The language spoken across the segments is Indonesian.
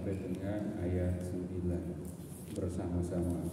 sampai dengan ayat 9 bersama-sama.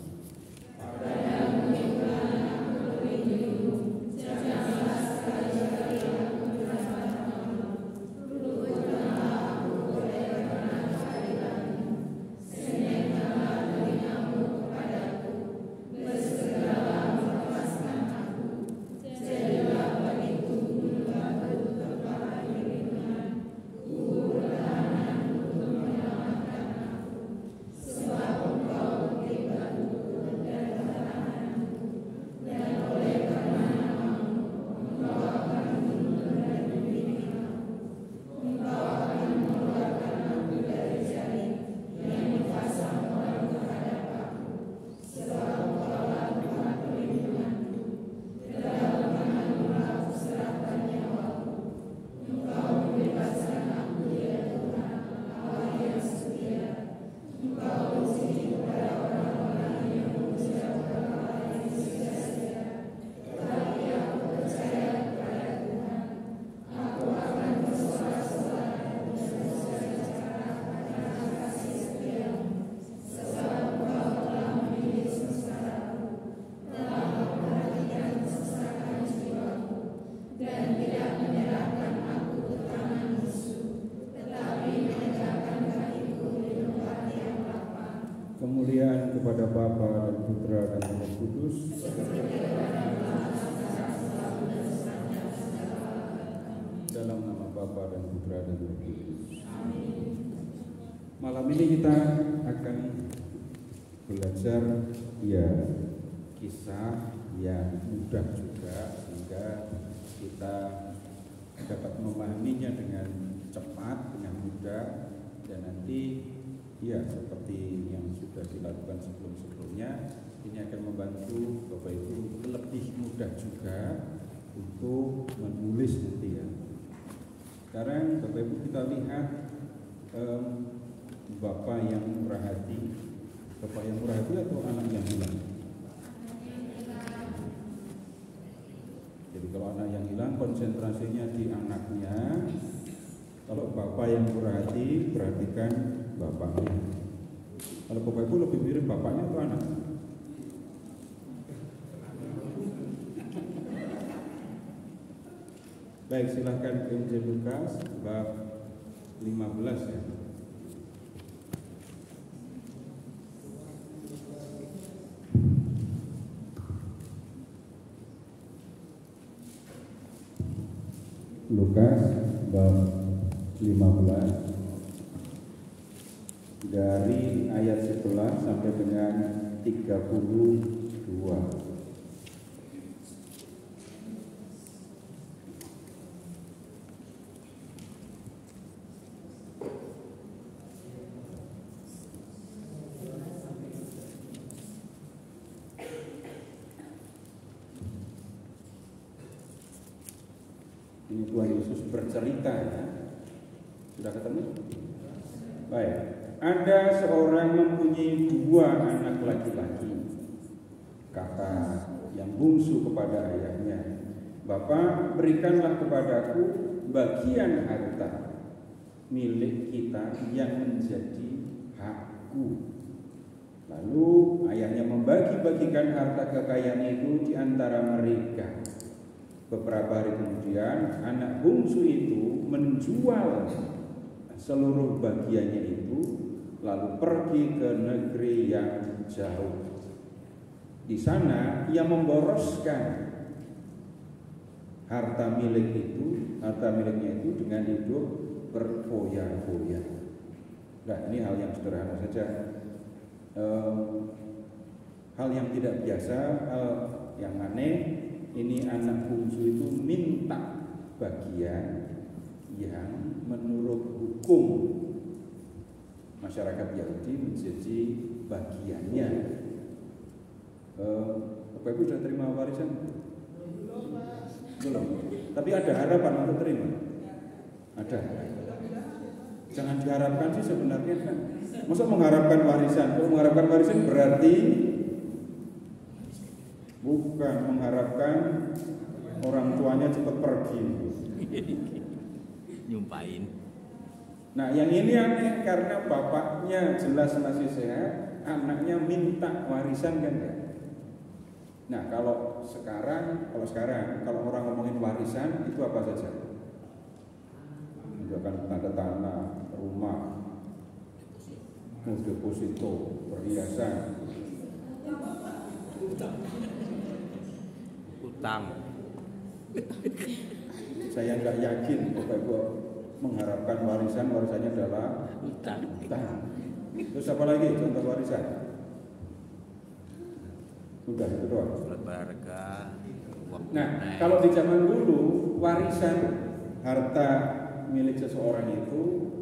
Kemuliaan kepada Bapa dan Putra dan Roh Kudus. Dalam nama Bapa dan Putra dan Roh Kudus. Malam ini kita akan belajar kisah yang mudah juga, sehingga kita dapat memahaminya dengan cepat, dengan mudah, dan nanti seperti yang sudah dilakukan sebelum-sebelumnya, ini akan membantu Bapak Ibu lebih mudah juga untuk menulis nanti ya. Sekarang Bapak Ibu kita lihat Bapak yang murah hati. Bapak yang murah hati atau anak yang hilang? Jadi kalau anak yang hilang konsentrasinya di anaknya. Kalau Bapak yang murah hati, perhatikan bapaknya. Kalau Bapak Ibu lebih mirip bapaknya atau anak? Baik, silahkan Injil Lukas bab 15 ya. Lukas bab 15 dari ayat 11 sampai dengan 32. Ini Tuhan Yesus bercerita ya. Sudah ketemu? Baik. Ada seorang mempunyai 2 anak laki-laki. Kata yang bungsu kepada ayahnya, "Bapa, berikanlah kepadaku bagian harta milik kita yang menjadi hakku." Lalu ayahnya membagi-bagikan harta kekayaan itu di antara mereka. Beberapa hari kemudian anak bungsu itu menjual seluruh bagiannya itu, lalu pergi ke negeri yang jauh. Di sana ia memboroskan harta miliknya itu dengan hidup berfoya-foya. Nah, ini hal yang sederhana saja, hal yang tidak biasa, hal yang aneh. Ini anak bungsu itu minta bagian yang menurut hukum masyarakat Yahudi menjadi bagiannya. Bapak Ibu sudah terima warisan? Belum. Tapi ada harapan untuk terima? Ada. Jangan diharapkan sih sebenarnya kan. Masa mengharapkan warisan? Kalau mengharapkan warisan berarti bukan mengharapkan orang tuanya cepat pergi. Nyumpain. Nah yang ini aneh karena bapaknya jelas masih sehat, anaknya minta warisan kan ya. Nah kalau sekarang kalau orang ngomongin warisan itu apa saja? Misalkan tanda tanah, rumah, deposito, perhiasan, utang. Saya nggak yakin Bapak Ibu mengharapkan warisannya adalah Utang. Terus apa lagi contoh warisan? Sudah itu doang. Keluarga. Nah, kalau di zaman dulu warisan harta milik seseorang itu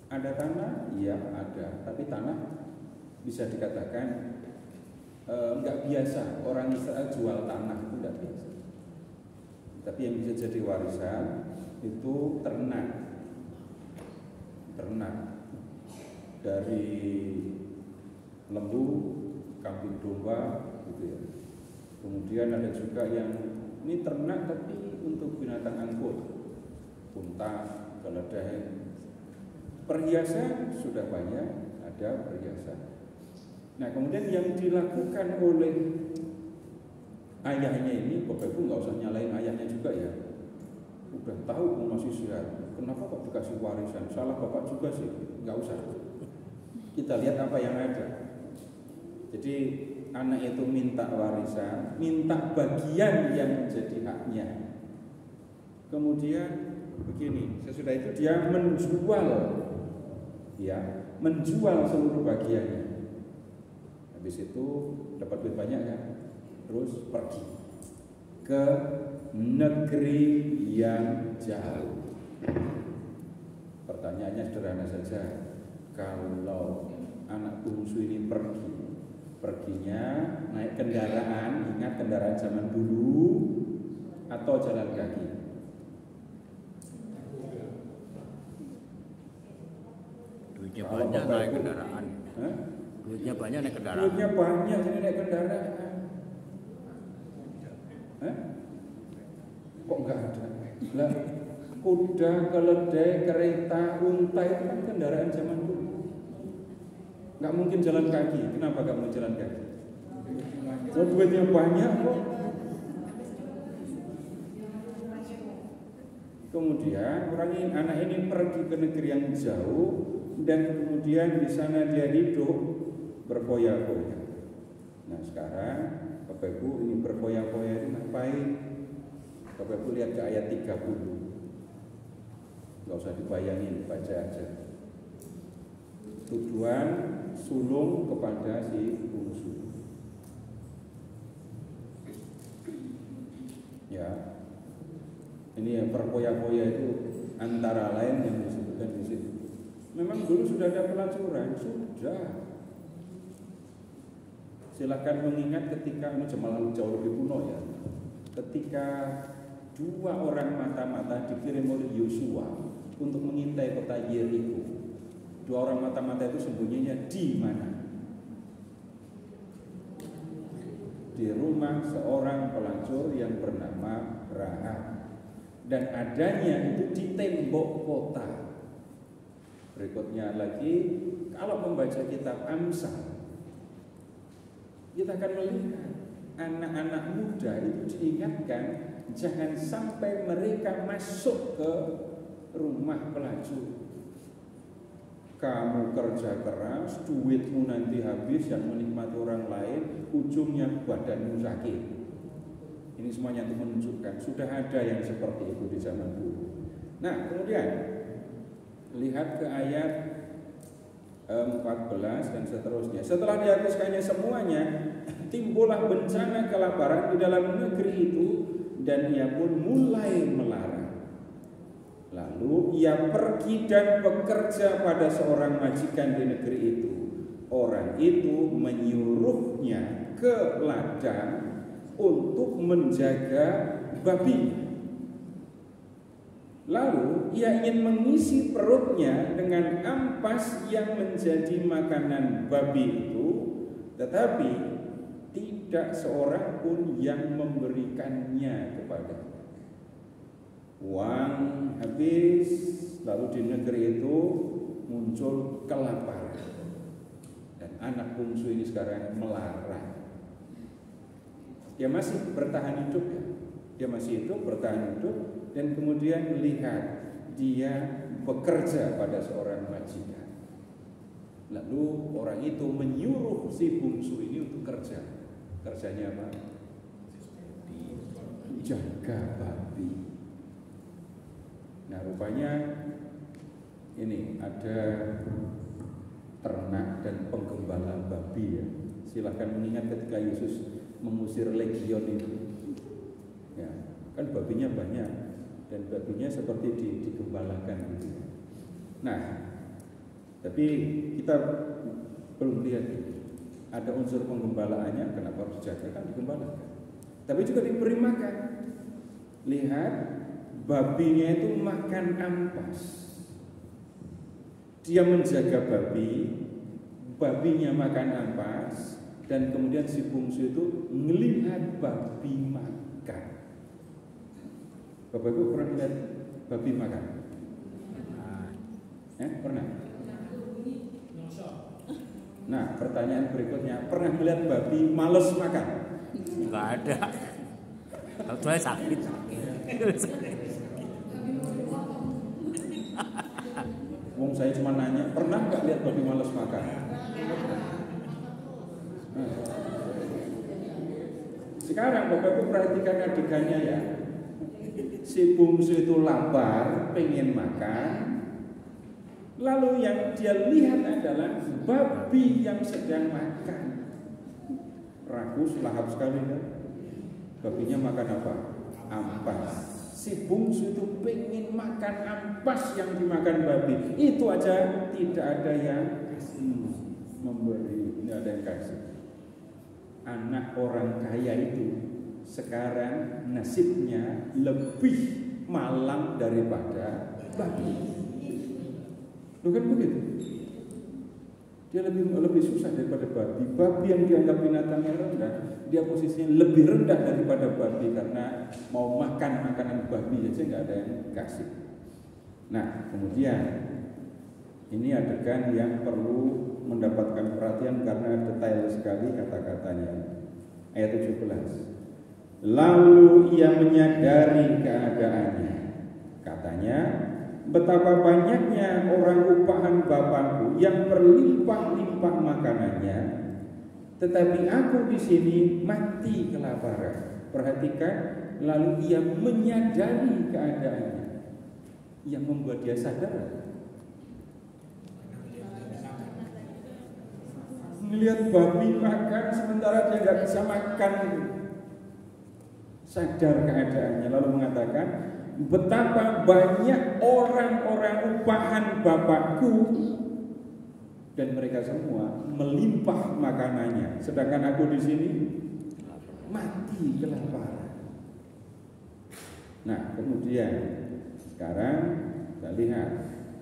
ada tanah, iya ada, tapi tanah bisa dikatakan nggak biasa. Orang Israel jual tanah itu nggak biasa. Tapi yang bisa jadi warisan itu ternak dari lembu, kambing domba, gitu ya. Kemudian ada juga yang ini ternak tapi untuk binatang angkut, unta, keledai. Perhiasan sudah banyak, ada perhiasan. Nah kemudian yang dilakukan oleh ayahnya ini, Bapak Ibu nggak usah nyalain ayahnya juga ya. Udah tahu kamu masih sehat, kenapa kok dikasih warisan? Salah bapak juga sih, nggak usah. Kita lihat apa yang ada. Jadi anak itu minta warisan, minta bagian yang menjadi haknya. Kemudian begini, sesudah itu dia menjual seluruh bagiannya. Habis itu dapat duit banyak ya, terus pergi ke negeri yang jauh. Pertanyaannya sederhana saja, kalau anak bungsu ini perginya naik kendaraan, ingat kendaraan zaman dulu, atau jalan kaki? Duitnya banyak naik kendaraan. Duitnya banyak naik kendaraan. Duitnya banyak jadi naik kendaraan. Kok nggak ada? Lah, kuda, keledai, kereta, unta itu kan kendaraan zaman dulu. Nggak mungkin jalan kaki. Kenapa nggak mau jalan kaki? Oh, duitnya banyak kok. Kemudian anak ini pergi ke negeri yang jauh dan kemudian di sana dia hidup berfoya-foya. Nah sekarang Bapak Ibu ini berfoya-foya ini ngapain? Bapak Ibu lihat ke ayat 30. Gak usah dibayangin, baca aja. Tujuan sulung kepada si bungsu. Ya, ini yang berfoya-foya itu antara lain yang disebutkan di situ. Memang dulu sudah ada pelacuran, sudah. Silahkan mengingat ketika ini jauh lebih kuno ya. Ketika dua orang mata-mata dikirim oleh Yosua untuk mengintai kota Yeriko. Dua orang mata-mata itu sembunyinya di mana? Di rumah seorang pelacur yang bernama Rahab. Dan adanya itu di tembok kota. Berikutnya lagi, kalau membaca kitab Amsal, kita akan melihat anak-anak muda itu diingatkan jangan sampai mereka masuk ke rumah pelacur. Kamu kerja keras, duitmu nanti habis, yang menikmati orang lain, ujungnya badanmu sakit. Ini semuanya untuk menunjukkan sudah ada yang seperti itu di zaman dulu. Nah, kemudian lihat ke ayat 14 dan seterusnya. Setelah dihabiskannya semuanya, timbullah bencana kelaparan di dalam negeri itu dan ia pun mulai melarang. Lalu ia pergi dan bekerja pada seorang majikan di negeri itu. Orang itu menyuruhnya ke ladang untuk menjaga babi. Lalu ia ingin mengisi perutnya dengan ampas yang menjadi makanan babi itu, tetapi tidak seorang pun yang memberikannya kepadanya. Uang habis, Lalu di negeri itu muncul kelaparan. Dan anak bungsu ini sekarang melarat. Dia masih bertahan hidup ya. Dia masih hidup, bertahan hidup, dan kemudian lihat dia bekerja pada seorang majikan. Lalu orang itu menyuruh si bungsu ini untuk kerja. Kerjanya apa? Jaga babi. Nah, rupanya ini ada ternak dan penggembala babi ya. Silahkan mengingat ketika Yesus mengusir legion itu. Ya, kan babinya banyak dan babinya seperti digembalakan gitu. Nah, tapi kita belum lihat ada unsur penggembalaannya, kenapa harus dijaga, kan digembalakan. Tapi juga diberi makan. Lihat, babinya itu makan ampas. Dia menjaga babi, babinya makan ampas, dan kemudian si bungsu itu melihat babi makan. Bapak Ibu pernah lihat babi makan? Pernah? Nah, pertanyaan berikutnya, pernah melihat babi males makan? Enggak ada. Kalau saya sakit. Wong saya cuma nanya, pernah nggak lihat babi males makan? Nah. Sekarang Bapak Ibu perhatikan adegannya ya. Si bungsu itu lapar, pengen makan. Lalu yang dia lihat adalah babi yang sedang makan. Ragus, lahap sekali kan? Babinya makan apa? Ampas. Si bungsu itu pengen makan ampas yang dimakan babi. Itu aja tidak ada yang memberi, tidak ada yang kasih. Anak orang kaya itu sekarang nasibnya lebih malang daripada babi. Bukan begitu? Dia lebih susah daripada babi. Babi yang dianggap binatang yang rendah, dia posisinya lebih rendah daripada babi karena mau makan makanan babi aja nggak ada yang kasih. Nah, kemudian ini adegan yang perlu mendapatkan perhatian karena detail sekali kata-katanya. Ayat 17. Lalu ia menyadari keadaannya. Katanya, betapa banyaknya orang upahan Bapakku yang berlimpah-limpah makanannya, tetapi aku di sini mati kelaparan. Perhatikan, lalu ia menyadari keadaannya. Yang membuat dia sadar, melihat babi makan sementara dia nggak bisa makan. Sadar keadaannya, lalu mengatakan, betapa banyak orang-orang upahan Bapakku dan mereka semua melimpah makanannya, sedangkan aku di sini mati kelaparan. Nah, kemudian sekarang kita lihat,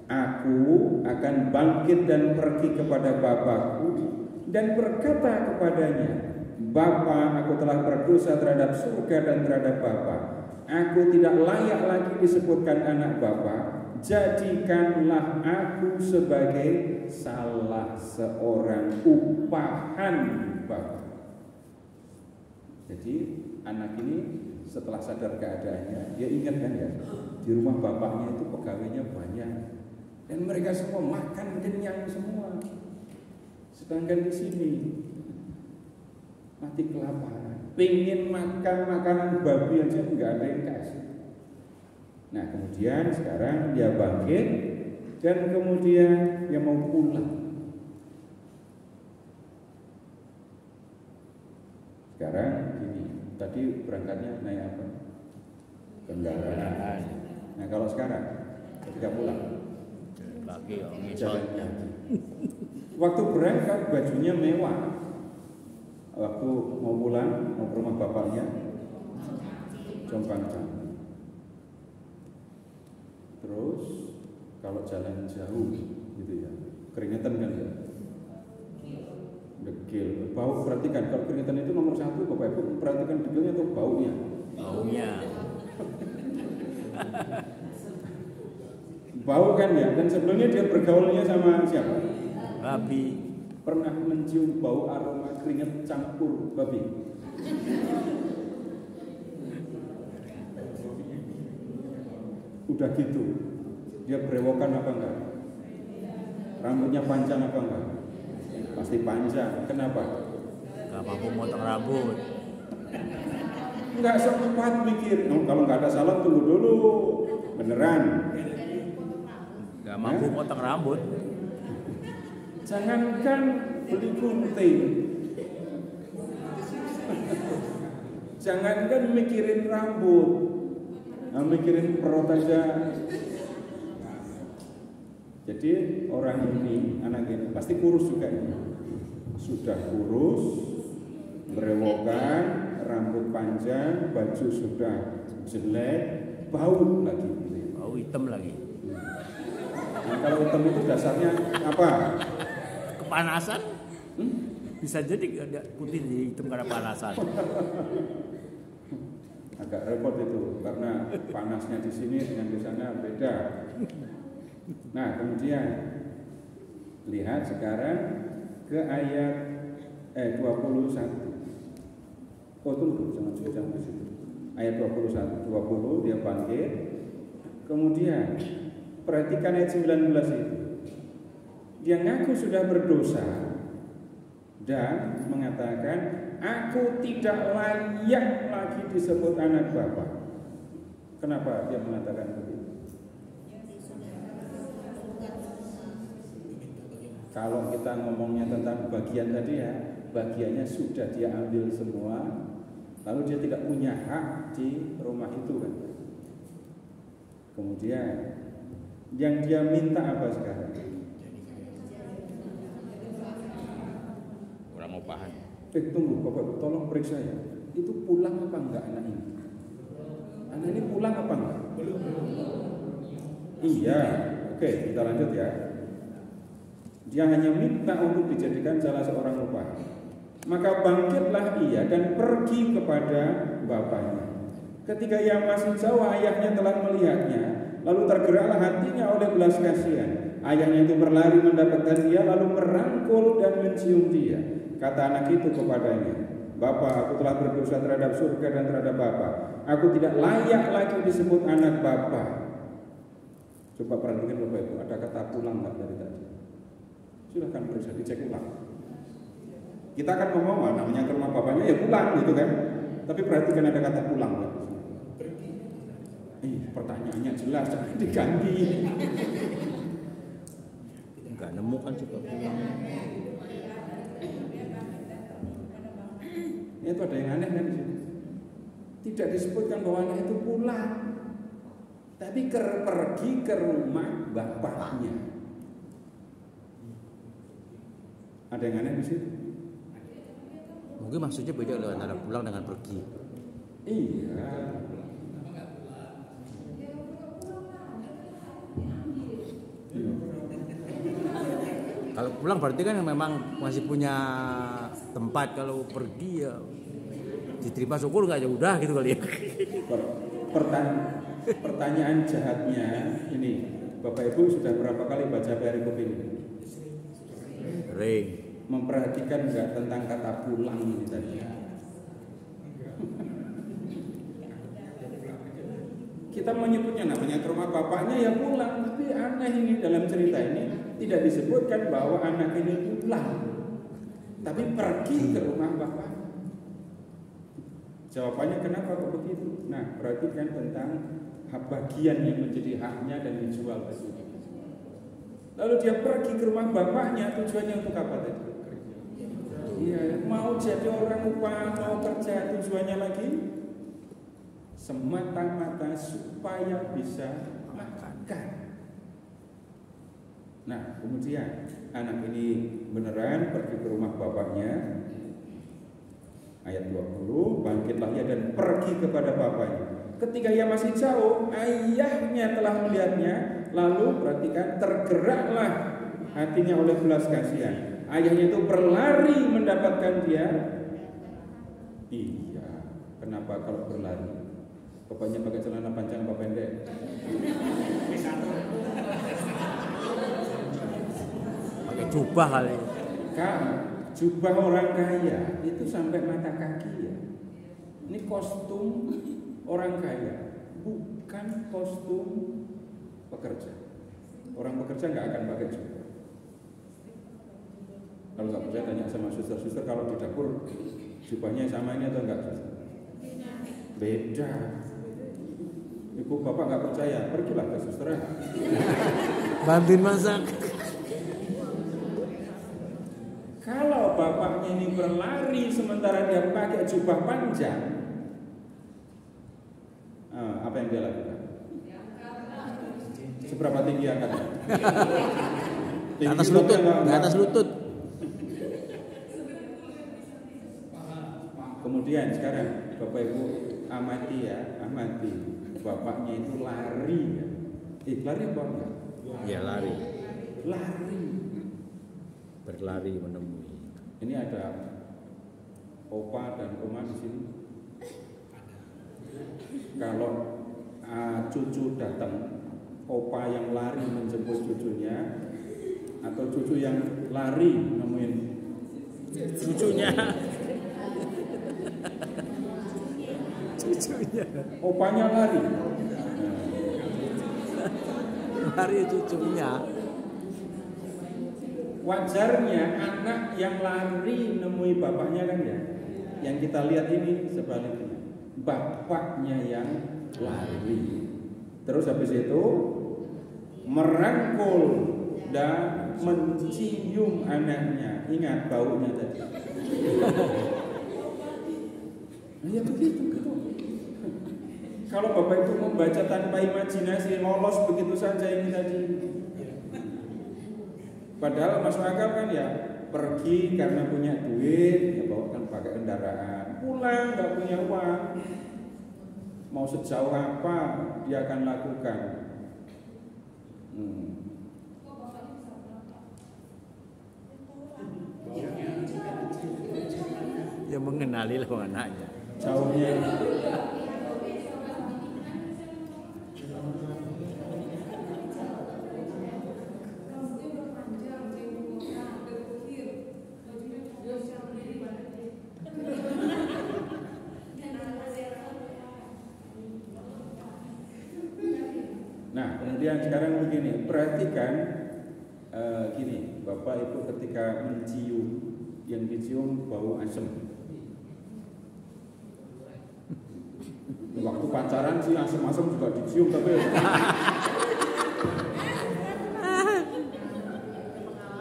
aku akan bangkit dan pergi kepada Bapakku dan berkata kepadanya, Bapa, aku telah berdosa terhadap surga dan terhadap Bapa. Aku tidak layak lagi disebutkan anak Bapa. Jadikanlah aku sebagai salah seorang upahan Bapa. Jadi anak ini setelah sadar keadaannya, dia ingat kan ya, di rumah bapaknya itu pegawainya banyak dan mereka semua makan kenyang semua. Sedangkan di sini mati kelaparan, pengen makan makanan babi aja nggak ada yang kasih. Nah, kemudian sekarang dia bangkit dan kemudian dia mau pulang. Sekarang gini, tadi berangkatnya naik apa? Kendaraan. Nah, kalau sekarang ketika pulang jalan kaki. Waktu berangkat bajunya mewah. Waktu mau pulang, mau ke rumah bapaknya, jompang-camping. Terus kalau jalan jauh gitu ya, keringetan kan ya, degil, bau. Perhatikan, kalau keringetan itu nomor satu, Bapak Ibu perhatikan degilnya atau baunya. Bau kan ya, dan sebelumnya dia bergaulnya sama siapa? Babi. Pernah mencium bau aroma keringat campur babi? Udah gitu, dia berewokan apa enggak? Rambutnya panjang apa enggak? Pasti panjang. Kenapa? Gak mampu motong rambut. Enggak sempat mikir. Kalau nggak ada salah tunggu dulu. Beneran? Gak mampu motong rambut. Jangankan beli gunting, jangankan mikirin rambut, mikirin perut aja. Jadi orang ini, anak ini pasti kurus juga ini. Sudah kurus, berewokan, rambut panjang, baju sudah jelek, bau lagi. Bau hitam lagi. Nah, kalau hitam itu dasarnya apa? Kepanasan? Bisa jadi putih jadi hitam karena panasan. Agak repot itu karena panasnya di sini dengan di sana beda. Nah, kemudian lihat sekarang ke ayat 21. Oh, tunggu, jangan ke situ. Ayat 21, 20 dia bangkit. Kemudian perhatikan ayat 19 itu. Dia ngaku sudah berdosa dan mengatakan, aku tidak layak lagi disebut anak Bapa. Kenapa dia mengatakan begitu? Kalau kita ngomongnya tentang bagian tadi ya, bagiannya sudah dia ambil semua, lalu dia tidak punya hak di rumah itu kan. Kemudian yang dia minta apa sekarang? Kurang upahan. Tunggu, Bapak, tolong periksa ya. Itu pulang apa enggak anak ini? Anak ini pulang apa enggak? Iya, oke, kita lanjut ya. Dia hanya minta untuk dijadikan salah seorang upah. Maka bangkitlah ia dan pergi kepada bapaknya. Ketika ia masih jauh, ayahnya telah melihatnya. Lalu tergeraklah hatinya oleh belas kasihan. Ayahnya itu berlari mendapatkan dia, lalu merangkul dan mencium dia. Kata anak itu kepadanya, Bapa, aku telah berdosa terhadap surga dan terhadap Bapa. Aku tidak layak lagi disebut anak Bapa. Coba perhatikan Bapak Ibu, ada kata pulang nggak dari tadi? Silahkan periksa, dicek ulang. Kita akan ngomong namanya ke rumah bapaknya ya pulang gitu kan. Tapi perhatikan ada kata pulang nggak? Pertanyaannya jelas, jangan diganti. Enggak nemu kan coba pulang. Itu ada yang aneh kan di sini. Tidak disebutkan bahwa anak itu pulang, tapi pergi ke rumah bapaknya. Ada yang aneh di situ. Mungkin maksudnya beda loh antara pulang dengan pergi. Iya. Kalau pulang berarti kan memang masih punya tempat. Kalau pergi ya diterima syukur nggak, ya udah gitu kali ya. Pertanyaan jahatnya ini, Bapak Ibu sudah berapa kali baca perikop ini? Ring. Memperhatikan nggak tentang kata pulang ini tadi? Kita menyebutnya namanya ke rumah bapaknya ya pulang, tapi aneh ini dalam cerita ini tidak disebutkan bahwa anak ini pulang, tapi pergi ke rumah bapak. Jawabannya kenapa kok begitu? Nah, perhatikan tentang hak bagian yang menjadi haknya dan dijual tadi. Lalu dia pergi ke rumah bapaknya, tujuannya untuk apa tadi? Iya, mau jadi orang upah, mau kerja, tujuannya lagi semata-mata supaya bisa makan. Nah, kemudian anak ini beneran pergi ke rumah bapaknya. Ayat 20, bangkitlah ia dan pergi kepada bapaknya. Ketika ia masih jauh, ayahnya telah melihatnya. Lalu perhatikan, tergeraklah hatinya oleh belas kasihan. Ayahnya itu berlari mendapatkan dia. Iya, kenapa kalau berlari? Bapaknya pakai celana panjang apa pendek? Jubah kali. Kan jubah orang kaya itu sampai mata kaki ya. Ini kostum orang kaya, bukan kostum pekerja. Orang pekerja nggak akan pakai jubah. Kalau nggak percaya tanya sama suster-suster kalau di dapur jubahnya sama ini atau enggak? Beda. Ibu bapak nggak percaya, pergilah ke suster. Bantuin masak. Kalau bapaknya ini berlari sementara dia pakai jubah panjang, apa yang dia lakukan? Seberapa tinggi angkatnya? Di atas lutut, di atas lutut. Kemudian sekarang Bapak Ibu amati ya, amati bapaknya itu lari ya. Lari apa enggak? Ya lari. Lari. Berlari menemui. Ini ada opa dan oma di sini. Kalau cucu datang, opa yang lari menjemput cucunya, atau cucu yang lari nemuin Cucunya. Cucunya. opanya lari. Lari cucunya. Wajarnya anak yang lari nemui bapaknya kan ya. Yang kita lihat ini sebaliknya, bapaknya yang lari. Terus habis itu merangkul dan mencium anaknya. Ingat baunya tadi. Nah, ya begitu. Kalau bapak itu membaca tanpa imajinasi, lolos begitu saja ini tadi. Padahal masuk akal kan ya, pergi karena punya duit, ya bawakan pakai kendaraan. Pulang nggak punya uang, mau sejauh apa dia akan lakukan? Ya mengenali lah anaknya. Jauhnya. Nah, kemudian sekarang begini, perhatikan gini, Bapak Ibu ketika mencium, yang dicium bau asem. Waktu pacaran sih asem-asem juga dicium, tapi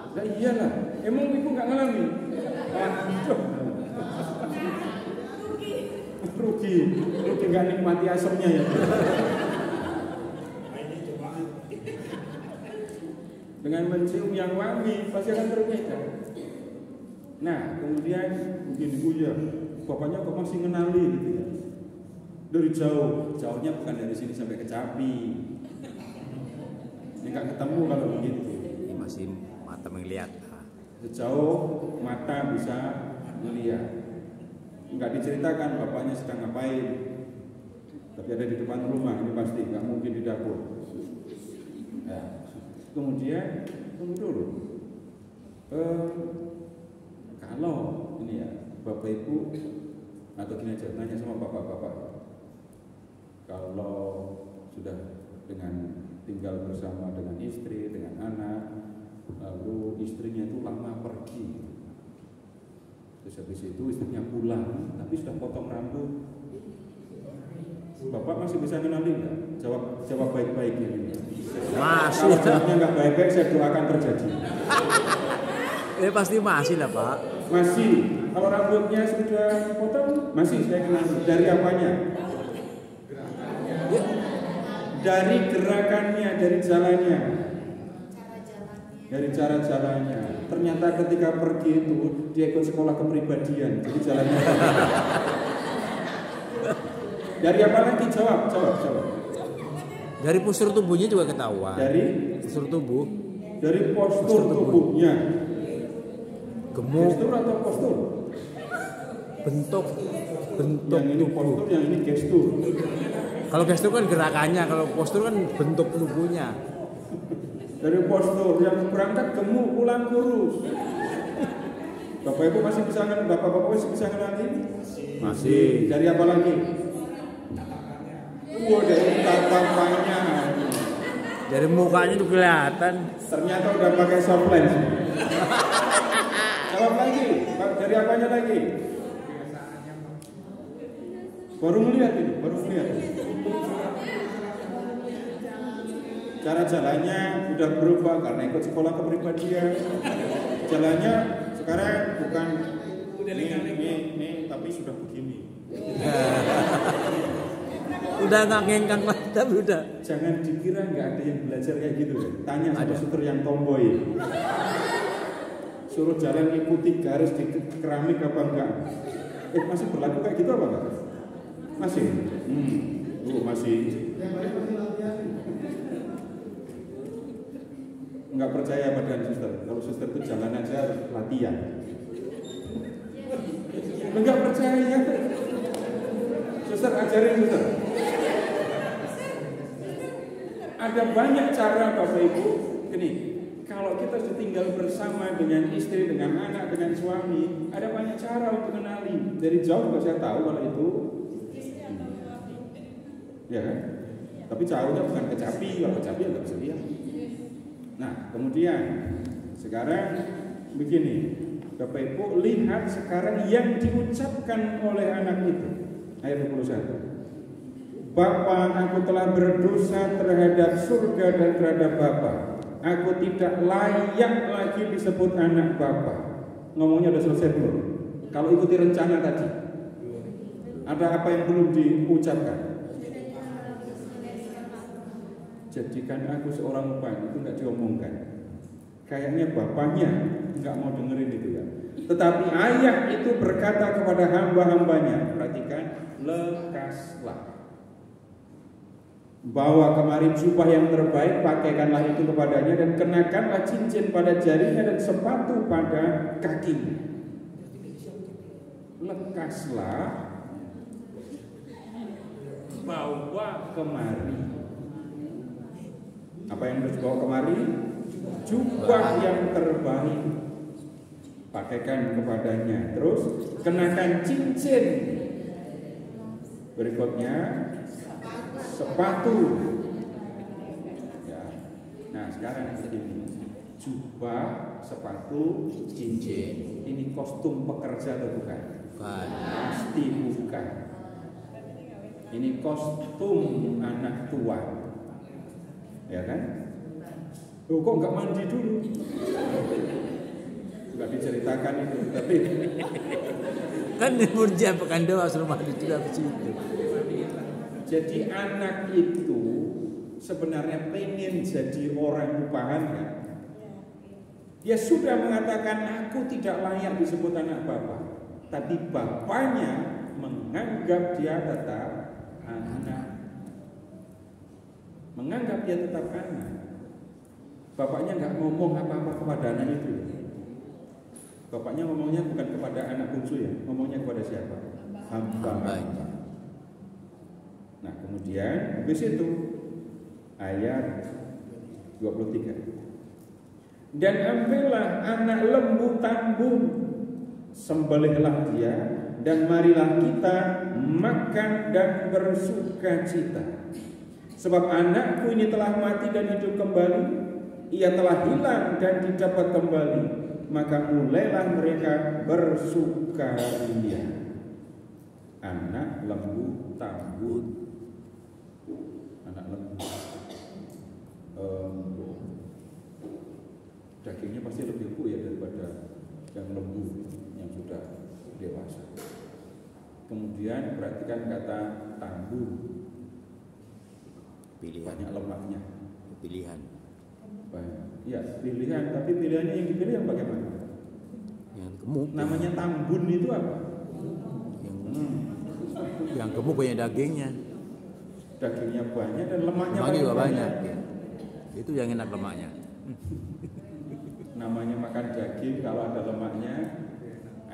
nah iyalah, emang ibu nggak ngalamin? Rugi nggak nikmati asemnya ya. Dengan mencium yang wangi pasti akan berbeda. Nah, kemudian begini Bu ya, bapaknya kok masih ngenali gitu ya. Dari jauh, jauhnya bukan dari sini sampai ke Capi. Ini nggak ketemu kalau begitu. Ini masih mata melihat. Sejauh mata bisa melihat. Nggak diceritakan bapaknya sedang ngapain. Tapi ada di depan rumah, ini pasti nggak mungkin di dapur. Nah, kemudian tunggu dulu. Kalau ini ya Bapak Ibu atau gini aja, nanya sama bapak-bapak. Kalau sudah dengan tinggal bersama dengan istri, dengan anak, lalu istrinya itu lama pergi, terus habis itu istrinya pulang, tapi sudah potong rambut, bapak masih bisa kenali nggak? Jawab baik-baik ini. Masih. Kalau jawabnya nggak baik-baik, saya doakan terjadi. Pasti masih lah Pak. Masih. Kalau rambutnya sudah potong, masih saya kenal. Dari apanya? Dari gerakannya, dari jalannya. Dari cara-jalannya. Ternyata ketika pergi itu dia ikut sekolah kepribadian. Jadi jalannya. Dari apa lagi? Jawab. Dari postur tubuhnya juga ketahuan. Dari postur tubuh. Dari postur tubuhnya. Gemuk. Gestur atau postur? Bentuk yang ini tubuh. Postur, yang ini gestur. Kalau gestur kan gerakannya, kalau postur kan bentuk tubuhnya. Dari postur yang berangkat gemuk pulang kurus. Bapak Ibu masih bisa Bapak-bapak masih bisa kenali? Masih. Dari apa lagi? Dari tatapannya. Dari mukanya tuh kelihatan. Ternyata udah pakai soft lens. Jawab lagi. Dari apanya lagi? Baru melihat ini, baru melihat. Cara jalannya udah berubah karena ikut sekolah kepribadian. Jalannya sekarang bukan ini, tapi sudah begini. Udah nggak ngengkang lagi, tapi udah. Jangan dikira nggak ada yang belajar kayak gitu. Tanya sama suster yang tomboy. Suruh jalan ikuti garis di keramik apa enggak? Masih berlaku kayak gitu apa enggak? Masih? Masih. Enggak percaya pada suster. Kalau suster itu jalan aja latihan. Enggak percaya. Suster ajarin suster. Ada banyak cara Bapak Ibu. Gini, kalau kita sudah tinggal bersama dengan istri, dengan anak, dengan suami, ada banyak cara untuk kenali. Dari jauh juga saya tahu kalau itu. Ya kan? Tapi jauhnya bukan kecapi, kalau kecapi nggak bisa lihat. Nah, kemudian sekarang begini, Bapak Ibu lihat sekarang yang diucapkan oleh anak itu. Ayat 21. Bapa, aku telah berdosa terhadap surga dan terhadap Bapa. Aku tidak layak lagi disebut anak Bapa. Ngomongnya udah selesai belum? Kalau ikuti rencana tadi, ada apa yang belum diucapkan? Jadikan aku seorang umpan, itu nggak diomongkan. Kayaknya bapaknya nggak mau dengerin itu kan. Tetapi ayah itu berkata kepada hamba-hambanya, perhatikan, lekaslah. Bawa kemari jubah yang terbaik, pakaikanlah itu kepadanya dan kenakanlah cincin pada jarinya dan sepatu pada kakinya. Lekaslah, bawa kemari. Apa yang harus bawa kemari? Jubah yang terbaik, pakaikan kepadanya. Terus kenakan cincin. Berikutnya sepatu. Ya. Nah sekarang begini, jubah, sepatu, cincin. Ini kostum pekerja atau bukan? Bukan. Pasti bukan. Ini kostum anak tua. Ya kan? Kok nggak mandi dulu? Nggak diceritakan itu, tapi kan dia pekan doa suruh mandi juga ke situ. Jadi anak itu sebenarnya pengen jadi orang upahan kan? Dia sudah mengatakan aku tidak layak disebut anak bapak, tapi bapaknya menganggap dia tetap anak. Menganggap dia tetap anak. Bapaknya nggak ngomong apa-apa kepada anak itu. Bapaknya ngomongnya bukan kepada anak bungsu ya, ngomongnya kepada siapa? Hamba. Nah kemudian habis itu ayat 23. Dan ambillah anak lembu tambun, sembelihlah dia, dan marilah kita makan dan bersukacita. Sebab anakku ini telah mati dan hidup kembali, ia telah hilang dan didapat kembali, maka mulailah mereka bersukaria. Anak lembu tambun. Anak lembu, dagingnya pasti lebih empuk ya daripada yang lembu yang sudah dewasa. Kemudian perhatikan kata tambun. Pilihan. Banyak lemaknya. Pilihan. Ya pilihan, tapi pilihannya yang dipilih yang bagaimana? Yang gemuk. Namanya tambun itu apa? Yang gemuk banyak dagingnya. Dagingnya banyak dan lemaknya juga banyak. Ya. Itu yang enak lemaknya. Namanya makan daging kalau ada lemaknya,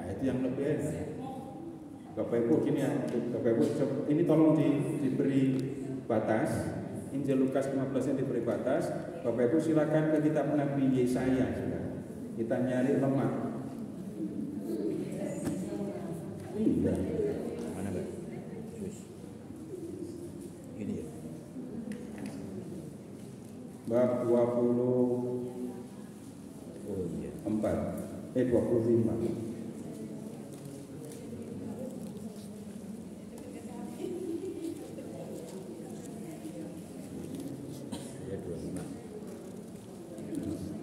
itu yang lebih enak. Bapak Ibu gini ya, Bapak Ibu ini tolong diberi batas. Injil Lukas 15 yang diberi batas. Bapak Ibu silakan ke kitab Nabi Yesaya sudah. Kita nyari lemak. Iya. Mana Pak? Ini ya. Bab 24. Oh iya. 25.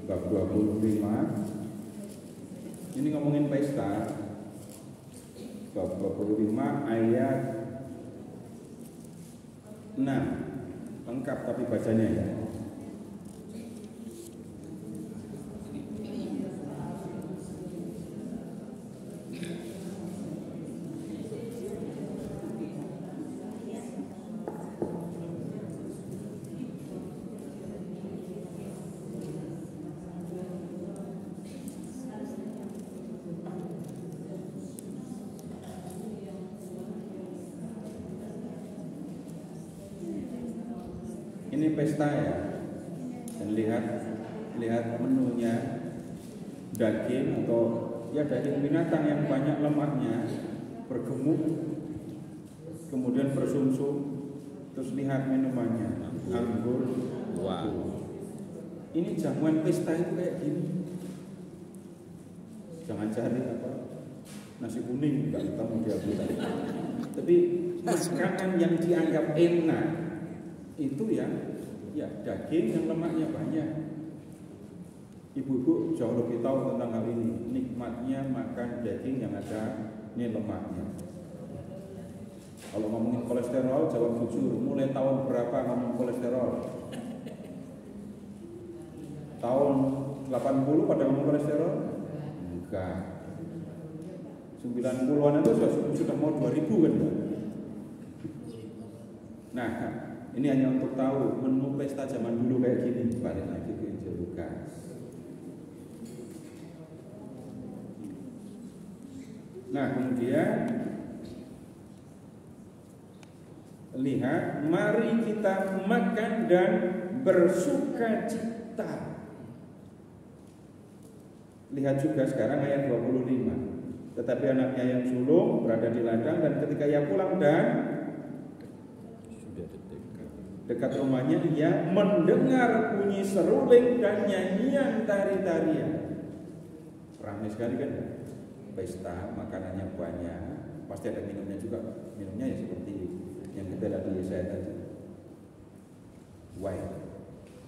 Bab 25 ini ngomongin pesta. Bab 25 ayat 6 lengkap tapi bacanya ya. Ini pesta ya, dan lihat menunya, daging atau ya daging binatang yang banyak lemaknya, bergemuk, kemudian bersumsum, terus lihat minumannya, anggur. Wow. Ini jamuan pesta itu kayak gini. Jangan cari nasi kuning, nggak ketemu dia tadi. Tapi makanan yang dianggap enak itu ya daging yang lemaknya banyak. Ibu-ibu jauh lebih tahu tentang hal ini. Nikmatnya makan daging yang ada ini lemaknya. Kalau ngomongin kolesterol, jawab jujur. Mulai tahun berapa ngomong kolesterol? Tahun 80 pada ngomong kolesterol? Enggak. 90-an itu sudah mau 2000 kan? Nah, ini hanya untuk tahu menu pesta zaman dulu kayak gini. Balik lagi ke Injil Lukas. Nah, kemudian lihat, mari kita makan dan bersuka cita. Lihat juga sekarang ayat 25. Tetapi anaknya yang sulung berada di ladang, dan ketika ia pulang dan dekat rumahnya, ia mendengar bunyi seruling dan nyanyian tari-tarian. Ramai sekali kan? Pesta, makanannya banyak, pasti ada minumnya juga. Minumnya ya seperti yang kita lihat di Yesaya tadi, wine.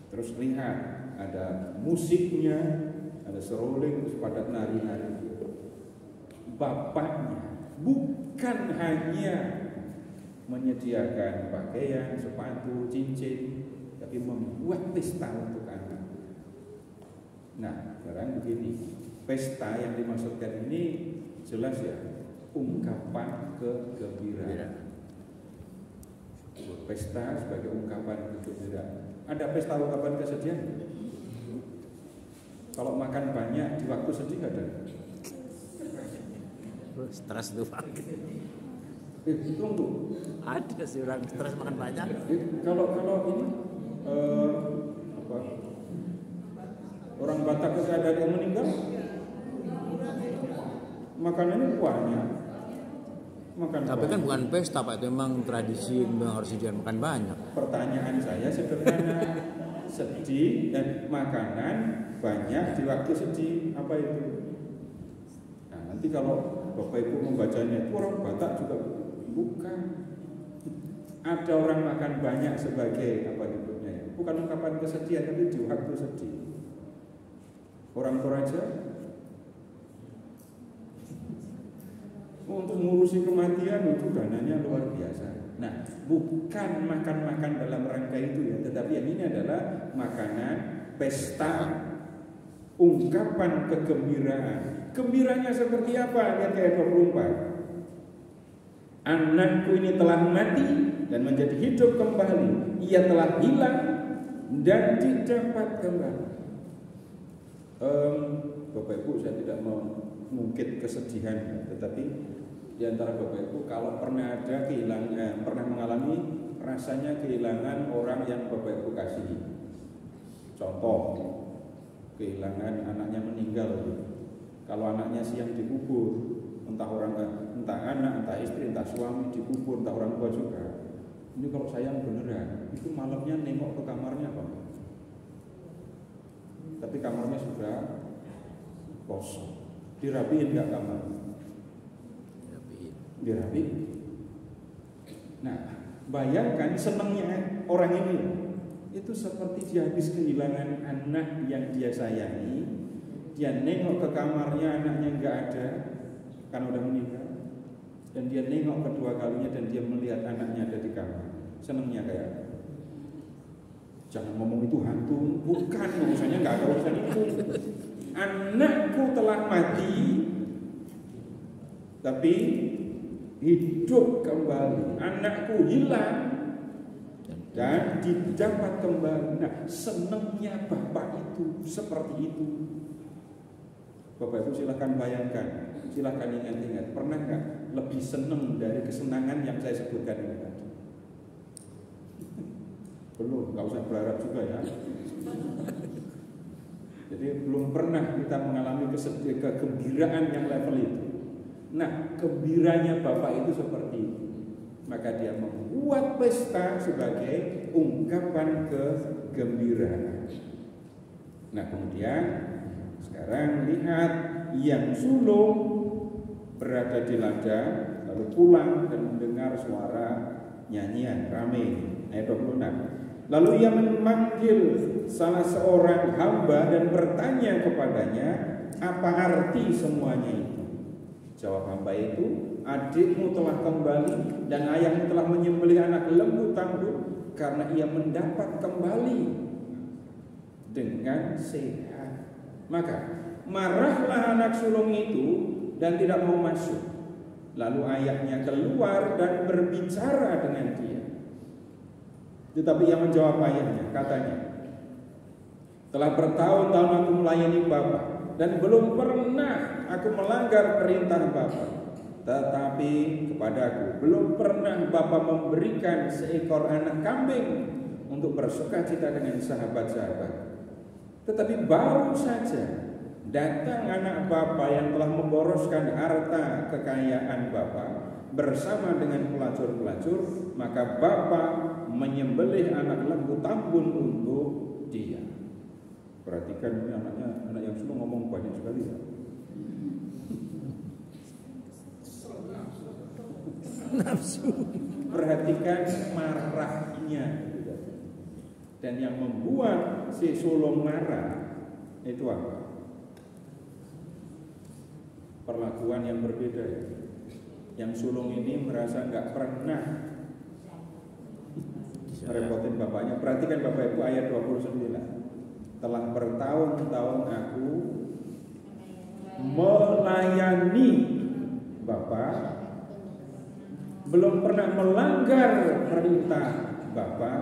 Terus lihat, ada musiknya, ada seruling, terus pada nari-nari. Bapaknya bukan hanya menyediakan pakaian, sepatu, cincin, tapi membuat pesta untuk anak. Nah, sekarang begini, pesta yang dimaksudkan ini jelas ya, ungkapan kegembiraan. Pesta sebagai ungkapan kegembiraan. Ada pesta ungkapan kesedihan? Kalau makan banyak di waktu sedih ada? Stres tuh Pak. Tunggu. Ada sih orang stres makan banyak. Kalau ini orang Batak ketika ada yang meninggal, makanannya banyak. Tapi kan bukan pesta Pak, itu memang tradisi, memang harus disediakan makan banyak. Pertanyaan saya sederhana, sedih dan makanan banyak di waktu sedih, apa itu? Nah, nanti kalau Bapak Ibu membacanya, itu orang Batak juga bukan. Ada orang makan banyak sebagai apa disebutnya ya? Bukan ungkapan kesedihan, tapi di waktu sedih. Orang Toraja untuk ngurusi kematian itu dananya luar biasa. Nah, bukan makan-makan dalam rangka itu ya, tetapi yang ini adalah makanan pesta, ungkapan kegembiraan. Gembiranya seperti apa? Lihat ayat 24. Anakku ini telah mati dan menjadi hidup kembali. Ia telah hilang dan didapat kembali. Bapak Ibu, saya tidak mau mengungkit kesedihan, tetapi di antara Bapak Ibu kalau pernah ada pernah mengalami rasanya kehilangan orang yang Bapak Ibu kasihi. Contoh, kehilangan anaknya meninggal. Kalau anaknya siang dikubur, entah anak, entah istri, entah suami dikubur, entah orang tua juga. Ini kalau sayang beneran, itu malamnya nengok ke kamarnya Pak. Tapi kamarnya sudah kosong. Dirapiin nggak kamarnya? Dirapiin. Nah, bayangkan senangnya orang ini. Itu seperti dia habis kehilangan anak yang dia sayangi. Dia nengok ke kamarnya, anaknya nggak ada, karena udah meninggal. Dan dia nengok kedua kalinya dan dia melihat anaknya ada di kamar. Senangnya kayak, jangan ngomong itu hantu, bukan, urusannya nggak ada urusan itu. Anakku telah mati, tapi hidup kembali. Anakku hilang dan didapat kembali. Nah, senangnya bapak itu seperti itu. Bapak Ibu silahkan bayangkan, silahkan ingat-ingat, pernah nggak lebih senang dari kesenangan yang saya sebutkan ini tadi? Belum, nggak usah berharap juga ya. Jadi belum pernah kita mengalami kegembiraan yang level itu. Nah, gembiranya bapak itu seperti itu. Maka dia membuat pesta sebagai ungkapan kegembiraan. Nah, kemudian sekarang lihat yang sulung berada di ladang lalu pulang dan mendengar suara nyanyian rame. Ayat 26. Lalu ia memanggil salah seorang hamba dan bertanya kepadanya, apa arti semuanya itu? Jawab hamba itu, adikmu telah kembali dan ayahmu telah menyembelih anak lembu tangguh karena ia mendapat kembali dengan sehat. Maka marahlah anak sulung itu dan tidak mau masuk. Lalu ayahnya keluar dan berbicara dengan dia. Tetapi ia menjawab ayahnya, katanya, telah bertahun-tahun aku melayani Bapak dan belum pernah aku melanggar perintah Bapak. Tetapi kepadaku belum pernah Bapak memberikan seekor anak kambing untuk bersukacita dengan sahabat-sahabat. Tetapi baru saja datang anak Bapak yang telah memboroskan harta kekayaan Bapak bersama dengan pelacur-pelacur, maka Bapak menyembelih anak lembu tambun untuk dia. Perhatikan ini anaknya, anak yang sudah ngomong banyak sekali ya. Nafsu. Perhatikan marahnya. Dan yang membuat si sulung marah itu apa? Perlakuan yang berbeda ya. Yang sulung ini merasa nggak pernah merepotin bapaknya. Perhatikan Bapak Ibu ayat 29. Telah bertahun-tahun aku melayani Bapak, belum pernah melanggar perintah Bapak,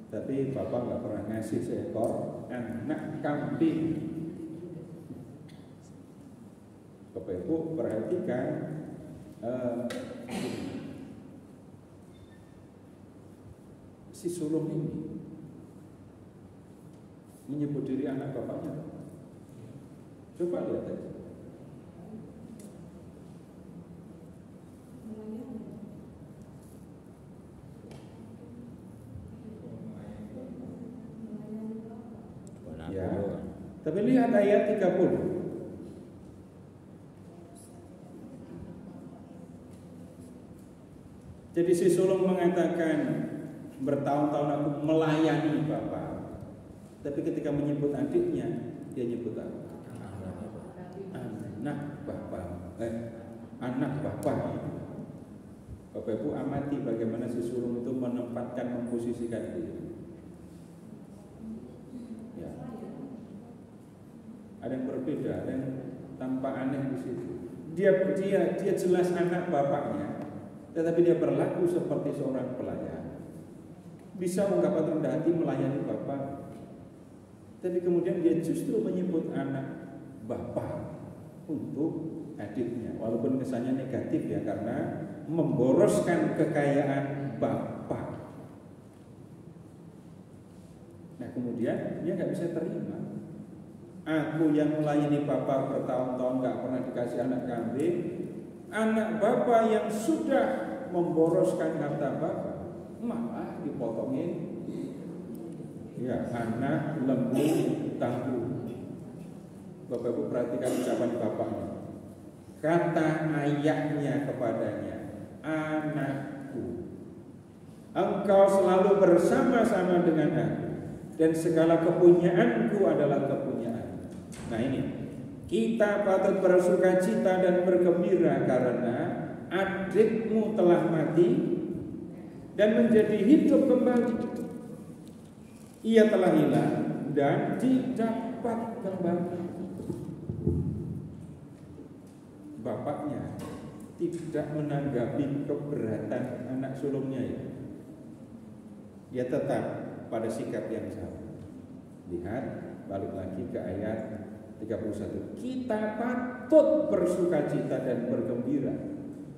tapi Bapak nggak pernah ngasih seekor anak kambing. Bapak Ibu perhatikan si sulung ini menyebut diri anak bapaknya. Coba lihat aja. Ya. Tapi lihat ayat 30. Jadi si sulung mengatakan bertahun-tahun aku melayani Bapak. Tapi ketika menyebut adiknya, dia nyebut apa? Anak Bapak. Anak Bapak. Bapak Ibu amati bagaimana si sulung itu menempatkan, memposisikan diri. Ya. Ada yang berbeda, ada yang tampak aneh di situ. Dia jelas anak bapaknya, tetapi dia berlaku seperti seorang pelayan. Bisa ungkapan rendah hati melayani Bapak, tapi kemudian dia justru menyebut anak Bapak untuk adiknya, walaupun kesannya negatif ya, karena memboroskan kekayaan Bapak. kemudian dia nggak bisa terima. Aku yang melayani bapak bertahun-tahun nggak pernah dikasih anak kambing, anak bapak yang sudah memboroskan harta bapak malah dipotongin. Ya, anak lembu tangguh. Bapak Ibu perhatikan ucapan bapaknya. Kata ayahnya kepadanya, anakku, engkau selalu bersama-sama dengan aku, dan segala kepunyaanku adalah kepunyaan. Nah ini, kita patut bersukacita dan bergembira karena adikmu telah mati dan menjadi hidup kembali. Ia telah hilang dan didapat kembali. Bapaknya tidak menanggapi keberatan anak sulungnya ya. Dia tetap pada sikap yang sama. Lihat, balik lagi ke ayat 31. Kita patut bersukacita dan bergembira.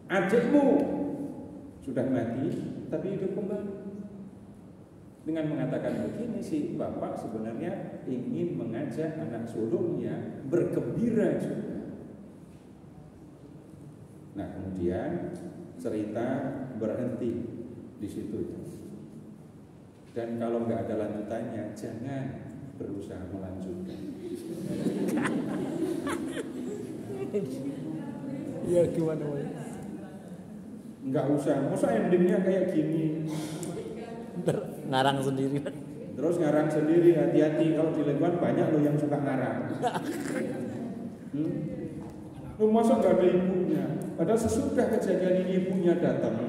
Adikmu sudah mati tapi hidup kembali. Dengan mengatakan begini si bapak sebenarnya ingin mengajak anak sulungnya bergembira juga. Nah kemudian cerita berhenti di situ. Dan kalau nggak ada lanjutannya, jangan berusaha melanjutkan. Ya gimana? Nggak usah, masa endingnya kayak gini. Ngarang sendiri. Terus ngarang sendiri, hati-hati kalau di lingkungan banyak loh yang suka ngarang. Masa nggak ada ibunya? Padahal sesudah kejadian ini ibunya datang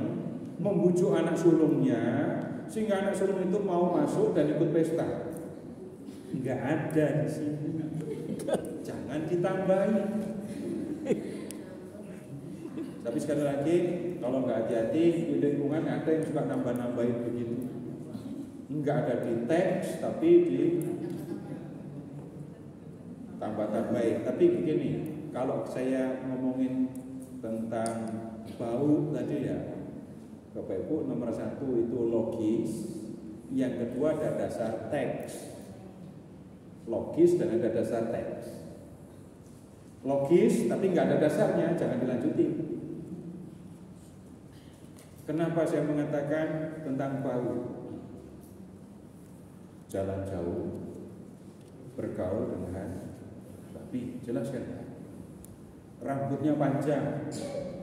membujuk anak sulungnya sehingga anak sulung itu mau masuk dan ikut pesta. Nggak ada di sini. Jangan ditambahin. Tapi sekali lagi kalau nggak hati-hati di lingkungan ada yang suka nambah-nambahin begitu. Nggak ada di teks tapi di tambah-tambahin. Tapi begini, kalau saya ngomongin tentang bau tadi ya, Bapak Ibu, nomor 1 itu logis, yang kedua ada dasar teks. Logis dan ada dasar teks. Logis tapi nggak ada dasarnya, jangan dilanjuti. Kenapa saya mengatakan tentang bau? Jalan jauh, bergaul dengan babi, jelaskan. Rambutnya panjang,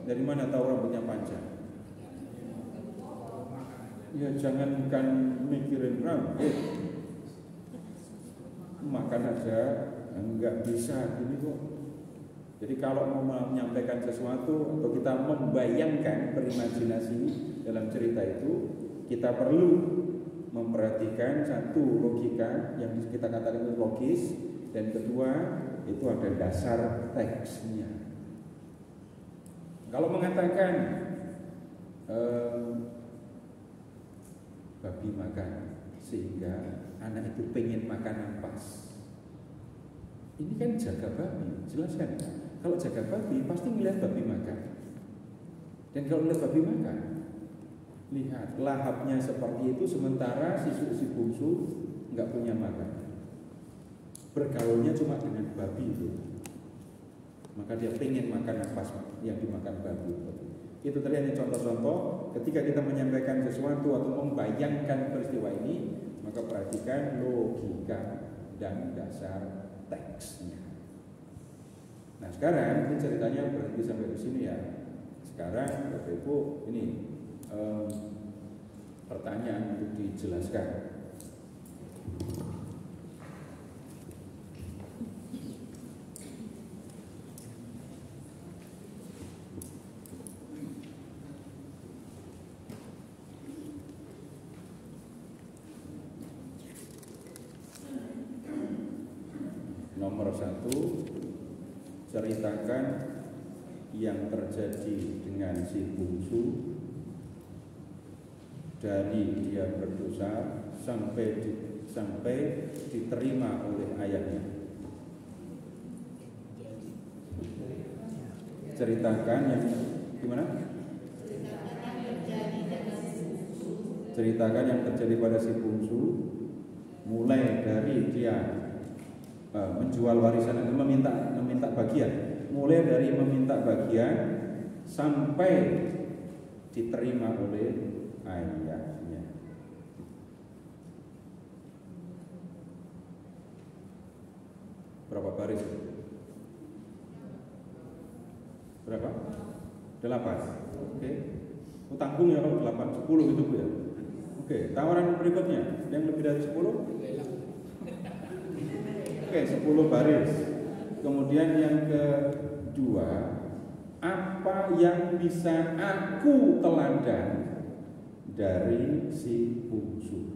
dari mana tahu rambutnya panjang? Ya jangankan mikirin rambut, makan aja enggak bisa gini kok. Jadi kalau mau menyampaikan sesuatu atau kita membayangkan, berimajinasi dalam cerita itu, kita perlu memperhatikan satu logika yang kita katakan itu logis, dan kedua itu ada dasar teksnya. Kalau mengatakan babi makan sehingga anak itu pengen makanan pas, ini kan jaga babi, jelaskan. Kalau jaga babi pasti melihat babi makan, dan kalau melihat babi makan, lihat lahapnya seperti itu, sementara si bungsu nggak punya makan, bergaulnya cuma dengan babi itu, maka dia pengen makan apa yang dimakan babi. Itu tadi hanya contoh-contoh ketika kita menyampaikan sesuatu atau membayangkan peristiwa ini, maka perhatikan logika dan dasar teksnya. Nah sekarang ini ceritanya berhenti sampai di sini ya. Sekarang Bapak Ibu ini pertanyaan untuk dijelaskan. Nomor 1, ceritakan yang terjadi dengan si bungsu dari dia berdosa sampai diterima oleh ayahnya. Ceritakan yang gimana? Ceritakan yang terjadi pada si bungsu mulai dari dia menjual warisan, meminta bagian, mulai dari meminta bagian sampai diterima oleh ayahnya. Berapa baris? Berapa? 8. Oke. Tanggung ya kalau 8, 10 gitu ya. Oke, tawaran berikutnya yang lebih dari 10? Oke, 10 baris. Kemudian yang kedua, apa yang bisa aku teladan dari si bungsu?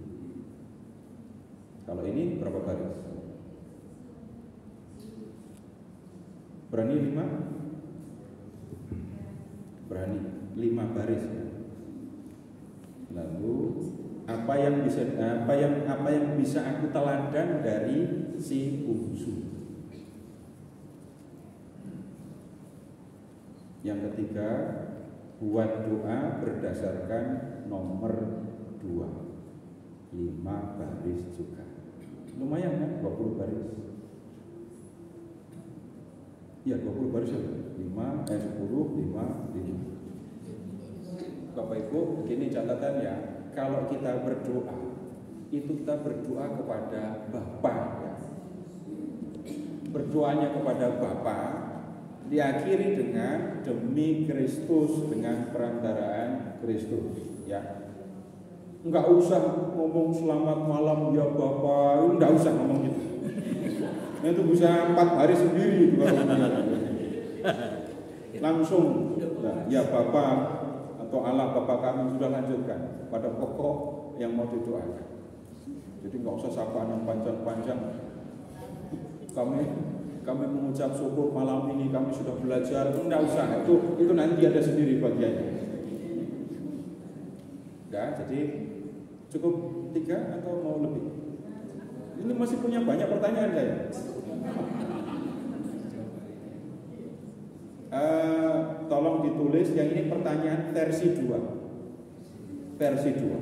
Kalau ini berapa baris? Berani 5? Berani 5 baris ya. Lalu apa yang bisa aku teladan dari si bungsu? Yang ketiga, buat doa berdasarkan nomor 2, 5 baris juga. Lumayan kan, 20 baris. Ya 20 baris ya, 10, 5. Bapak Ibu, begini catatannya, kalau kita berdoa, itu kita berdoa kepada Bapa ya. Berdoanya kepada Bapa diakhiri dengan demi Kristus, dengan perantaraan Kristus ya. Enggak usah ngomong selamat malam ya Bapa, enggak usah ngomong gitu. Nah, itu bisa 4 hari sendiri langsung ya Bapa atau Allah Bapa kami, sudah lanjutkan pada pokok yang mau didoakan. Jadi nggak usah sapaan yang panjang-panjang. Kami mengucap syukur malam ini kami sudah belajar, enggak usah, itu nanti ada sendiri bagiannya. Ya, jadi cukup 3 atau mau lebih? Ini masih punya banyak pertanyaan saya. Tolong ditulis, yang ini pertanyaan versi 2. Versi 2.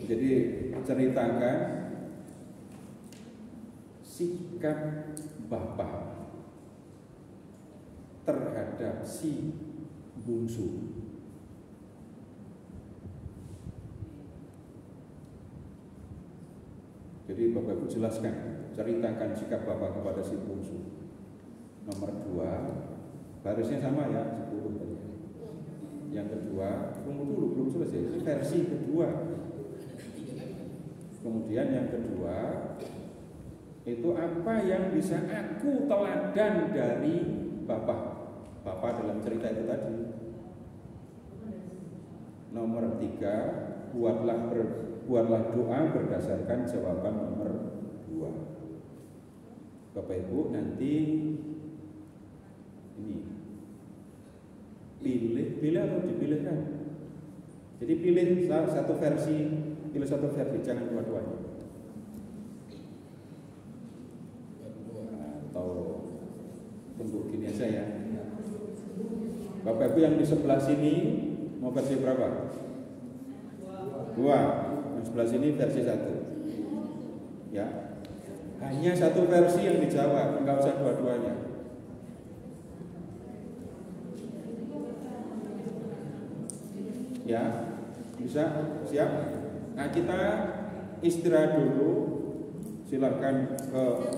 Jadi ceritakan sikap Bapak terhadap si bungsu. Jadi Bapak Ibu jelaskan, ceritakan sikap Bapak kepada si bungsu. Nomor 2, barisnya sama ya, 10 tadi. Yang kedua, tunggu dulu, belum selesai, ini versi kedua. Kemudian yang kedua, itu apa yang bisa aku teladan dari Bapak dalam cerita itu tadi. Nomor 3, buatlah doa berdasarkan jawaban nomor 2. Bapak Ibu nanti ini pilih atau dipilihkan. Jadi pilih satu versi, jangan dua-duanya. Atau tunggu gini aja ya. Bapak Ibu yang di sebelah sini mau versi berapa? 2. Yang sebelah sini versi 1. Ya. Hanya satu versi yang dijawab, enggak usah dua-duanya. Ya. Bisa? Siap? Nah, kita istirahat dulu. Silakan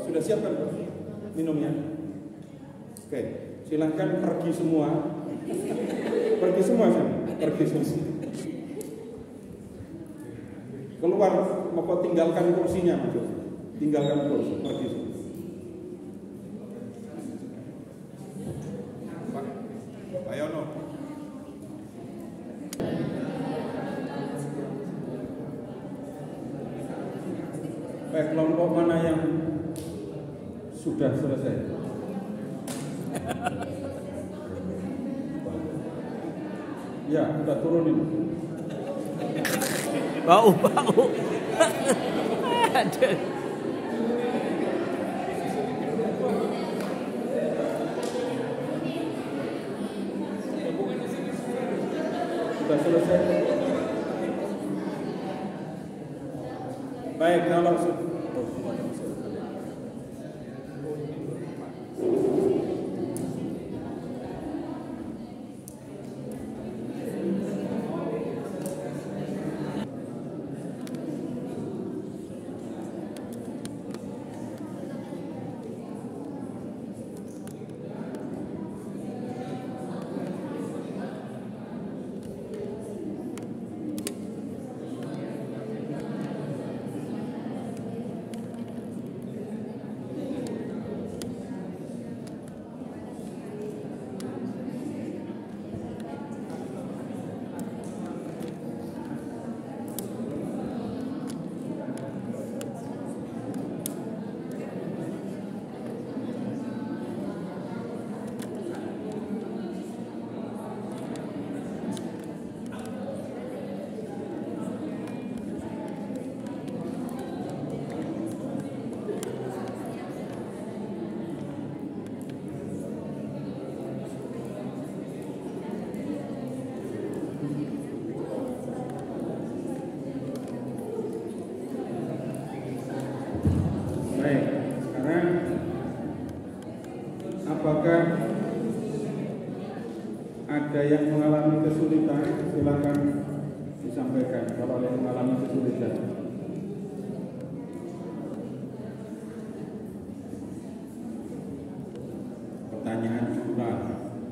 sudah siap kan minumnya? Oke, silakan pergi semua. Pergi semua. Keluar, mau tinggalkan kursinya maksudnya. Tinggalkan kursi, pergi semua. Pak Yono. Baik, kelompok mana yang sudah selesai? Ya, udah turunin. Bau. Sudah selesai. Baik, kalau baik, sekarang apakah ada yang mengalami kesulitan? Silakan disampaikan kalau ada yang mengalami kesulitan. Pertanyaan juga,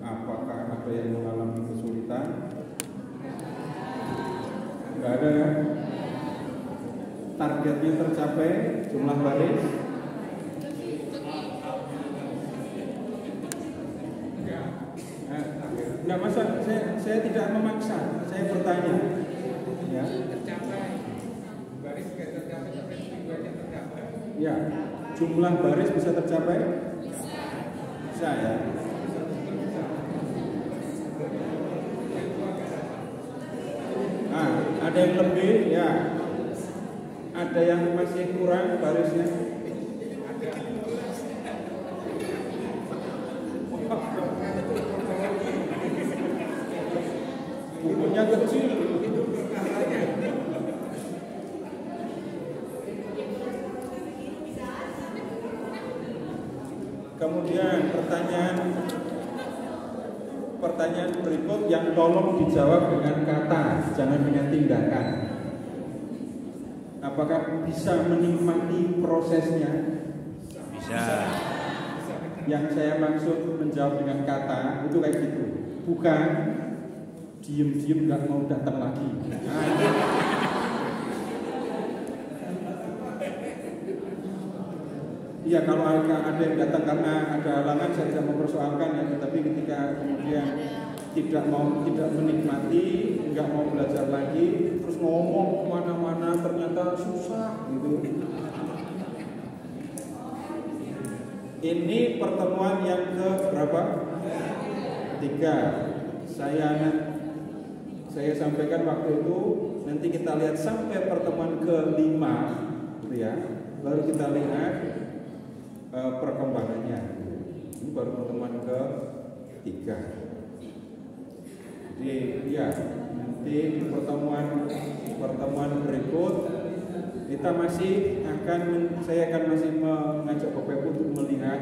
apakah ada yang mengalami kesulitan? Enggak ada ya? Targetnya tercapai, jumlah baris? Enggak masalah, saya tidak memaksa, saya bertanya. Ya. Tercapai, baris tidak tercapai, tapi tujuannya tercapai. Ya, jumlah baris bisa tercapai? Bisa ya. Nah, ada yang lebih ya. Ada yang masih kurang barisnya? Bukunya kecil. Kemudian pertanyaan berikut yang tolong dijawab dengan kata, jangan dengan tindakan. Apakah bisa menikmati prosesnya? Bisa. Yang saya maksud menjawab dengan kata itu kayak gitu, bukan diem-diem nggak mau datang lagi. Iya, kalau ada yang datang karena ada halangan saya tidak mempersoalkan ya, tetapi ketika kemudian tidak menikmati, nggak mau belajar lagi, terus ngomong kemana-mana ternyata susah gitu. Ini pertemuan yang ke berapa? 3. Saya sampaikan waktu itu, nanti kita lihat sampai pertemuan ke-5, gitu ya. Baru kita lihat perkembangannya. Ini baru pertemuan ke-3. Jadi ya, nanti di pertemuan berikut kita saya akan masih mengajak Bapak Ibu untuk melihat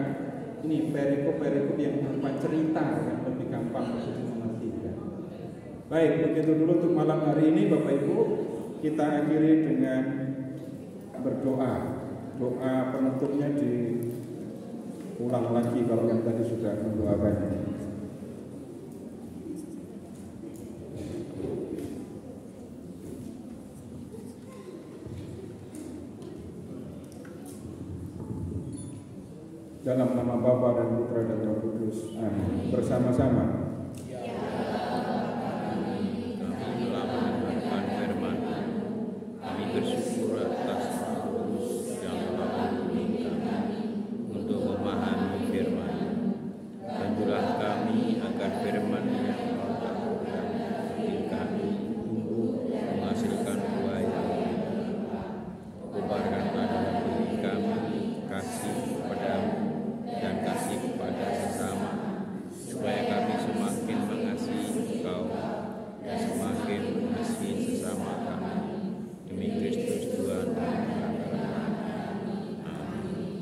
ini perikop yang berupa cerita yang lebih gampang untuk dimengerti ya. Baik, begitu dulu untuk malam hari ini Bapak Ibu, kita akhiri dengan berdoa. Doa penutupnya diulang lagi kalau yang tadi sudah mendoakan. Dalam nama Bapa dan Putra dan Roh Kudus. Amin. Bersama-sama. Kami telah mendengarkan firman. Kami bersyukur atas Roh Kudus yang telah membimbing kami untuk memahami firman. Bantulah kami agar firman yang melakukan hati kami tumbuh menghasilkan buah yang kobarkanlah dalam diri kami kasih kepadamu dan kasih kepada sesama, supaya kami semua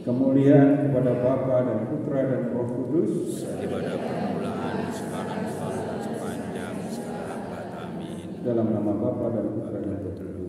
Kemuliaan kepada Bapa dan Putra dan Roh Kudus. Seperti pada permulaan, sekarang, selalu, dan sepanjang segala abad. Amin. Dalam nama Bapa dan Putra dan Roh Kudus.